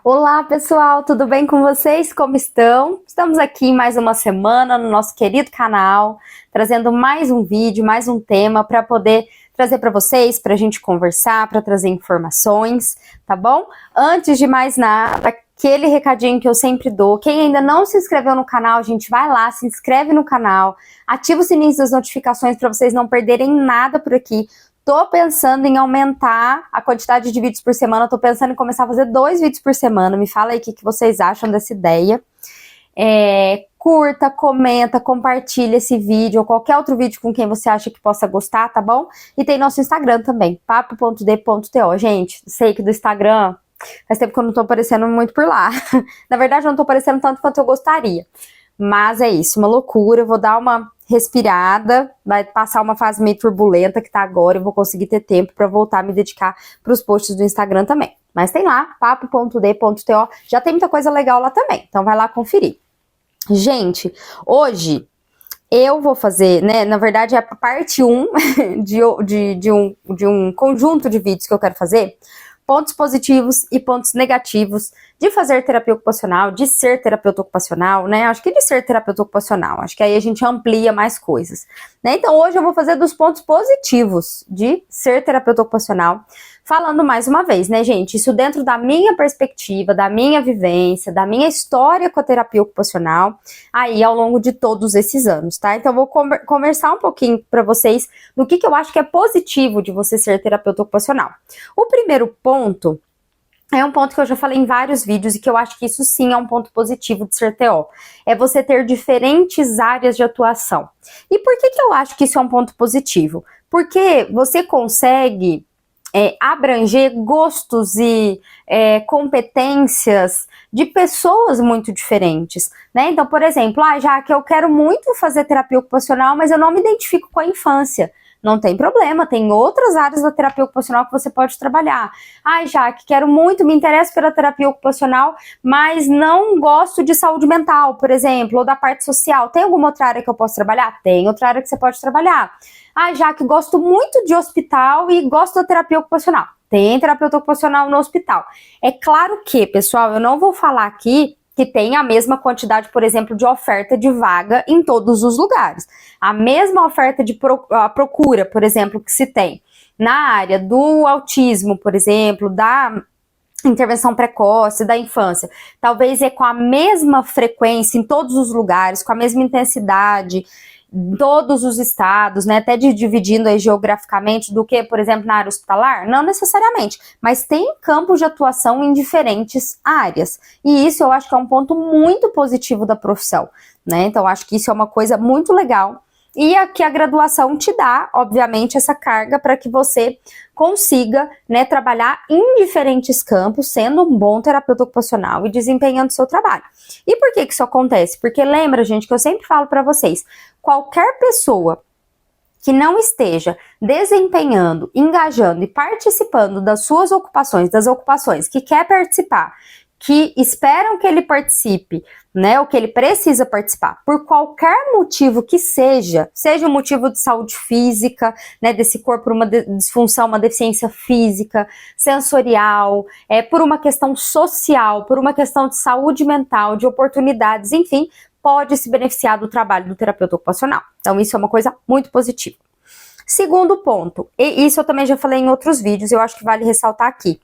Olá, pessoal, tudo bem com vocês? Como estão? Estamos aqui mais uma semana no nosso querido canal, trazendo mais um vídeo, mais um tema para poder trazer para vocês, para a gente conversar, para trazer informações, tá bom? Antes de mais nada, aquele recadinho que eu sempre dou, quem ainda não se inscreveu no canal, gente, vai lá, se inscreve no canal, ativa o sininho das notificações para vocês não perderem nada por aqui. Tô pensando em aumentar a quantidade de vídeos por semana, tô pensando em começar a fazer 2 vídeos por semana. Me fala aí o que vocês acham dessa ideia. Curta, comenta, compartilha esse vídeo ou qualquer outro vídeo com quem você acha que possa gostar, tá bom? E tem nosso Instagram também, papo.d.to. Gente, sei que do Instagram faz tempo que eu não tô aparecendo muito por lá. Na verdade, eu não tô aparecendo tanto quanto eu gostaria. Mas é isso, uma loucura. Eu vou dar uma respirada, vai passar uma fase meio turbulenta que tá agora, eu vou conseguir ter tempo para voltar a me dedicar para os posts do Instagram também. Mas tem lá, papo.d.to, já tem muita coisa legal lá também, então vai lá conferir. Gente, hoje eu vou fazer, né, na verdade é a parte 1 de um conjunto de vídeos que eu quero fazer, pontos positivos e pontos negativos de fazer terapia ocupacional, de ser terapeuta ocupacional, né? Acho que de ser terapeuta ocupacional, acho que aí a gente amplia mais coisas, né? Então hoje eu vou fazer dos pontos positivos de ser terapeuta ocupacional, falando mais uma vez, né, gente? Isso dentro da minha perspectiva, da minha vivência, da minha história com a terapia ocupacional, aí ao longo de todos esses anos, tá? Então eu vou conversar um pouquinho para vocês do que eu acho que é positivo de você ser terapeuta ocupacional. O primeiro ponto é um ponto que eu já falei em vários vídeos e que eu acho que isso sim é um ponto positivo de ser TO. É você ter diferentes áreas de atuação. E por que eu acho que isso é um ponto positivo? Porque você consegue abranger gostos e competências de pessoas muito diferentes, né? Então, por exemplo, já que eu quero muito fazer terapia ocupacional, mas eu não me identifico com a infância. Não tem problema, tem outras áreas da terapia ocupacional que você pode trabalhar. Jaque, quero muito, me interesso pela terapia ocupacional, mas não gosto de saúde mental, por exemplo, ou da parte social. Tem alguma outra área que eu posso trabalhar? Tem outra área que você pode trabalhar. Jaque, gosto muito de hospital e gosto da terapia ocupacional. Tem terapeuta ocupacional no hospital. É claro que, pessoal, eu não vou falar aqui que tem a mesma quantidade, por exemplo, de oferta de vaga em todos os lugares. A mesma oferta de procura, por exemplo, que se tem na área do autismo, por exemplo, da intervenção precoce, da infância, talvez com a mesma frequência em todos os lugares, com a mesma intensidade, todos os estados, né, até dividindo aí geograficamente do que, por exemplo, na área hospitalar? Não necessariamente, mas tem campos de atuação em diferentes áreas, e isso eu acho que é um ponto muito positivo da profissão, né, então acho que isso é uma coisa muito legal, e aqui a graduação te dá, obviamente, essa carga para que você consiga, né, trabalhar em diferentes campos, sendo um bom terapeuta ocupacional e desempenhando seu trabalho. E por que isso acontece? Porque lembra, gente, que eu sempre falo para vocês, qualquer pessoa que não esteja desempenhando, engajando e participando das suas ocupações, das ocupações que quer participar, que esperam que ele participe, né, ou que ele precisa participar, por qualquer motivo que seja um motivo de saúde física, né, desse corpo, uma disfunção, uma deficiência física, sensorial, por uma questão social, por uma questão de saúde mental, de oportunidades, enfim, pode se beneficiar do trabalho do terapeuta ocupacional. Então isso é uma coisa muito positiva. Segundo ponto, e isso eu também já falei em outros vídeos, eu acho que vale ressaltar aqui.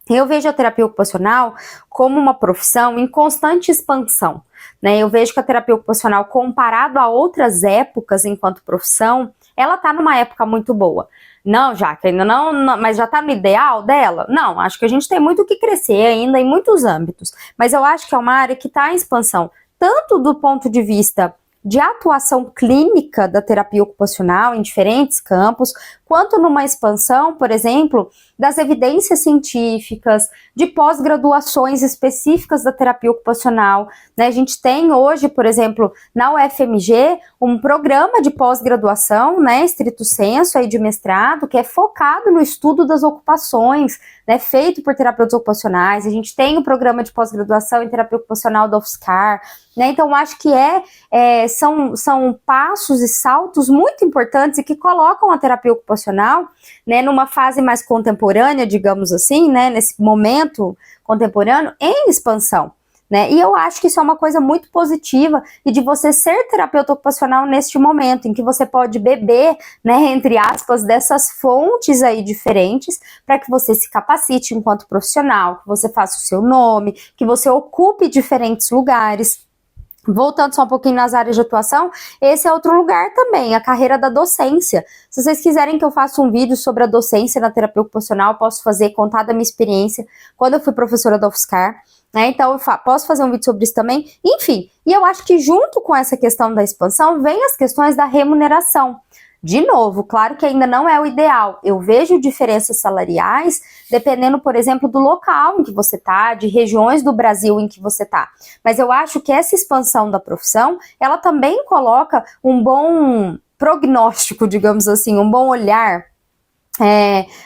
Eu vejo a terapia ocupacional como uma profissão em constante expansão, né? Eu vejo que a terapia ocupacional, comparado a outras épocas enquanto profissão, ela tá numa época muito boa. Não, Jaque, ainda não, mas já tá no ideal dela? Não, acho que a gente tem muito o que crescer ainda em muitos âmbitos, mas eu acho que é uma área que tá em expansão, tanto do ponto de vista de atuação clínica da terapia ocupacional em diferentes campos, quanto numa expansão, por exemplo, das evidências científicas, de pós-graduações específicas da terapia ocupacional, né? A gente tem hoje, por exemplo, na UFMG, um programa de pós-graduação, né, estrito sensu, aí de mestrado, que é focado no estudo das ocupações, né, feito por terapeutas ocupacionais. A gente tem o programa de pós-graduação em terapia ocupacional da UFSCar, né? Então, acho que são passos e saltos muito importantes e que colocam a terapia ocupacional, né, numa fase mais contemporânea, contemporânea, digamos assim, né, nesse momento contemporâneo, em expansão. Né? E eu acho que isso é uma coisa muito positiva e de você ser terapeuta ocupacional neste momento, em que você pode beber, né, entre aspas, dessas fontes aí diferentes, para que você se capacite enquanto profissional, que você faça o seu nome, que você ocupe diferentes lugares. Voltando só um pouquinho nas áreas de atuação, esse é outro lugar também, a carreira da docência. Se vocês quiserem que eu faça um vídeo sobre a docência na terapia ocupacional, posso fazer, contar da minha experiência quando eu fui professora da UFSCar, né? Então eu posso fazer um vídeo sobre isso também. Enfim, e eu acho que junto com essa questão da expansão, vem as questões da remuneração. De novo, claro que ainda não é o ideal. Eu vejo diferenças salariais dependendo, por exemplo, do local em que você está, de regiões do Brasil em que você está. Mas eu acho que essa expansão da profissão, ela também coloca um bom prognóstico, digamos assim, um bom olhar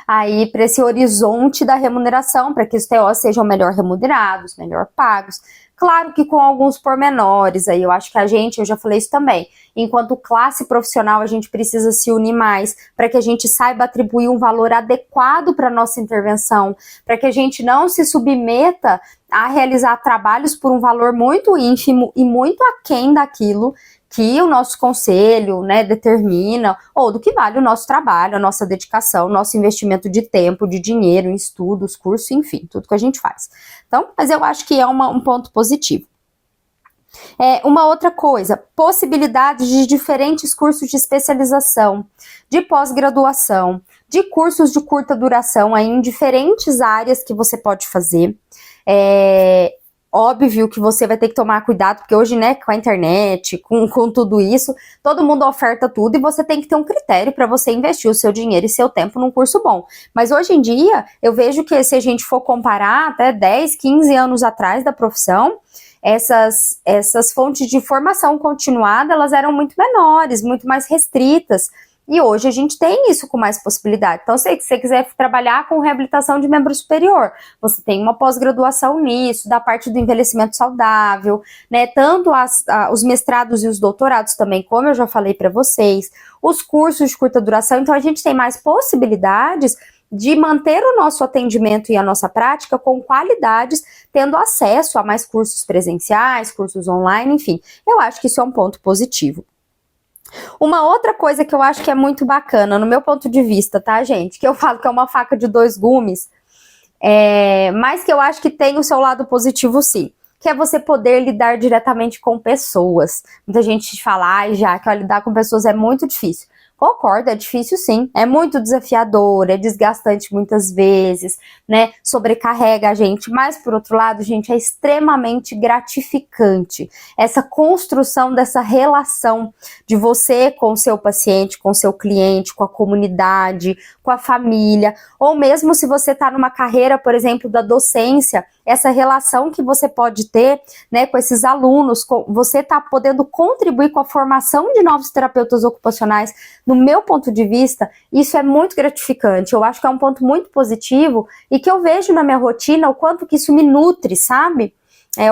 aí para esse horizonte da remuneração, para que os TOs sejam melhor remunerados, melhor pagos. Claro que com alguns pormenores aí, eu acho que eu já falei isso também, enquanto classe profissional a gente precisa se unir mais para que a gente saiba atribuir um valor adequado para nossa intervenção, para que a gente não se submeta a realizar trabalhos por um valor muito ínfimo e muito aquém daquilo que o nosso conselho, né, determina, ou do que vale o nosso trabalho, a nossa dedicação, o nosso investimento de tempo, de dinheiro, em estudos, curso, enfim, tudo que a gente faz. Então, mas eu acho que é um ponto positivo. Uma outra coisa, possibilidades de diferentes cursos de especialização, de pós-graduação, de cursos de curta duração aí em diferentes áreas que você pode fazer. Óbvio que você vai ter que tomar cuidado, porque hoje, né, com a internet, com tudo isso, todo mundo oferta tudo e você tem que ter um critério para você investir o seu dinheiro e seu tempo num curso bom. Mas hoje em dia, eu vejo que se a gente for comparar até 10, 15 anos atrás da profissão, essas fontes de formação continuada, elas eram muito menores, muito mais restritas. E hoje a gente tem isso com mais possibilidade. Então, se você quiser trabalhar com reabilitação de membro superior, você tem uma pós-graduação nisso, da parte do envelhecimento saudável, né? Tanto os mestrados e os doutorados também, como eu já falei para vocês, os cursos de curta duração. Então, a gente tem mais possibilidades de manter o nosso atendimento e a nossa prática com qualidades, tendo acesso a mais cursos presenciais, cursos online, enfim. Eu acho que isso é um ponto positivo. Uma outra coisa que eu acho que é muito bacana, no meu ponto de vista, tá, gente? Que eu falo que é uma faca de dois gumes, mas que eu acho que tem o seu lado positivo, sim. Que é você poder lidar diretamente com pessoas. Muita gente fala, já que lidar com pessoas é muito difícil. Concordo, é difícil sim, é muito desafiador, é desgastante muitas vezes, né, sobrecarrega a gente, mas por outro lado, gente, é extremamente gratificante essa construção dessa relação de você com o seu paciente, com o seu cliente, com a comunidade, com a família, ou mesmo se você está numa carreira, por exemplo, da docência, essa relação que você pode ter, né, com esses alunos, você está podendo contribuir com a formação de novos terapeutas ocupacionais. No meu ponto de vista, isso é muito gratificante. Eu acho que é um ponto muito positivo e que eu vejo na minha rotina o quanto que isso me nutre, sabe?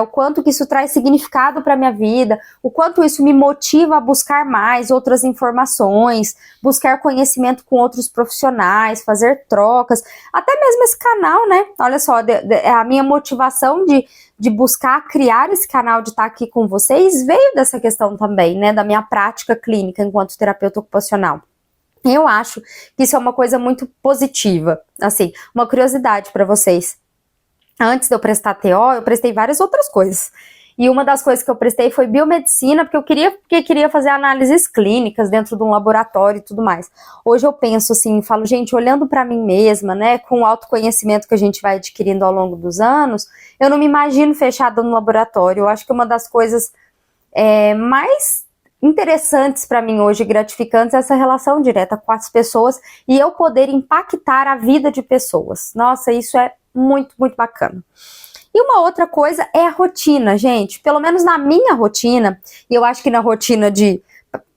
O quanto que isso traz significado para a minha vida, o quanto isso me motiva a buscar mais outras informações, buscar conhecimento com outros profissionais, fazer trocas, até mesmo esse canal, né? Olha só, a minha motivação de buscar criar esse canal, de estar aqui com vocês, veio dessa questão também, né? Da minha prática clínica enquanto terapeuta ocupacional. Eu acho que isso é uma coisa muito positiva. Assim, uma curiosidade para vocês. Antes de eu prestar TO, eu prestei várias outras coisas. E uma das coisas que eu prestei foi biomedicina, porque queria fazer análises clínicas dentro de um laboratório e tudo mais. Hoje eu penso assim, falo, gente, olhando para mim mesma, né, com o autoconhecimento que a gente vai adquirindo ao longo dos anos, eu não me imagino fechada no laboratório. Eu acho que uma das coisas mais interessantes para mim hoje, gratificantes, é essa relação direta com as pessoas e eu poder impactar a vida de pessoas. Nossa, isso é muito, muito bacana. E uma outra coisa é a rotina, gente. Pelo menos na minha rotina, e eu acho que na rotina de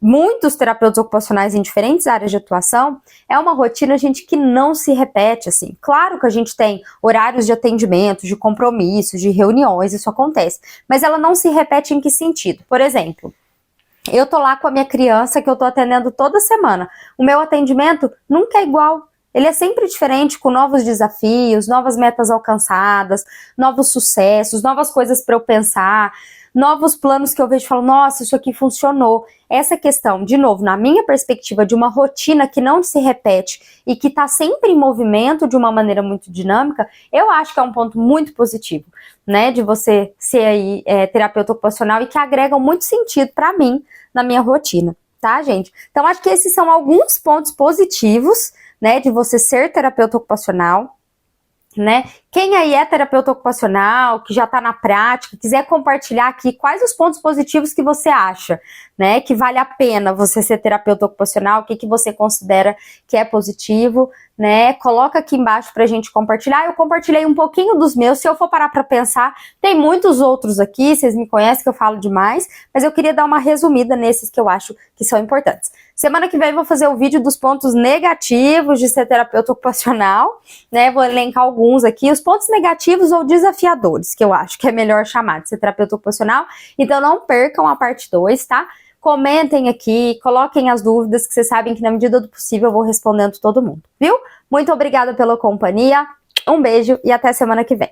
muitos terapeutas ocupacionais em diferentes áreas de atuação, é uma rotina, gente, que não se repete, assim. Claro que a gente tem horários de atendimento, de compromissos, de reuniões, isso acontece. Mas ela não se repete em que sentido? Por exemplo, eu tô lá com a minha criança que eu tô atendendo toda semana. O meu atendimento nunca é igual. ele é sempre diferente, com novos desafios, novas metas alcançadas, novos sucessos, novas coisas para eu pensar, novos planos que eu vejo e falo, nossa, isso aqui funcionou. Essa questão, de novo, na minha perspectiva, de uma rotina que não se repete e que está sempre em movimento de uma maneira muito dinâmica, eu acho que é um ponto muito positivo, né, de você ser aí terapeuta ocupacional e que agregam muito sentido para mim na minha rotina, tá, gente? Então, acho que esses são alguns pontos positivos, né, de você ser terapeuta ocupacional, né? Quem aí é terapeuta ocupacional, que já está na prática, quiser compartilhar aqui quais os pontos positivos que você acha, né? Que vale a pena você ser terapeuta ocupacional, o que você considera que é positivo, né? Coloca aqui embaixo pra gente compartilhar. Eu compartilhei um pouquinho dos meus, se eu for parar pra pensar, tem muitos outros aqui, vocês me conhecem que eu falo demais, mas eu queria dar uma resumida nesses que eu acho que são importantes. Semana que vem eu vou fazer o vídeo dos pontos negativos de ser terapeuta ocupacional, né? Vou elencar alguns aqui, os pontos negativos ou desafiadores, que eu acho que é melhor chamar de ser terapeuta ocupacional. Então não percam a parte 2, tá? Comentem aqui, coloquem as dúvidas, que vocês sabem que na medida do possível eu vou respondendo todo mundo, viu? Muito obrigada pela companhia, um beijo e até semana que vem.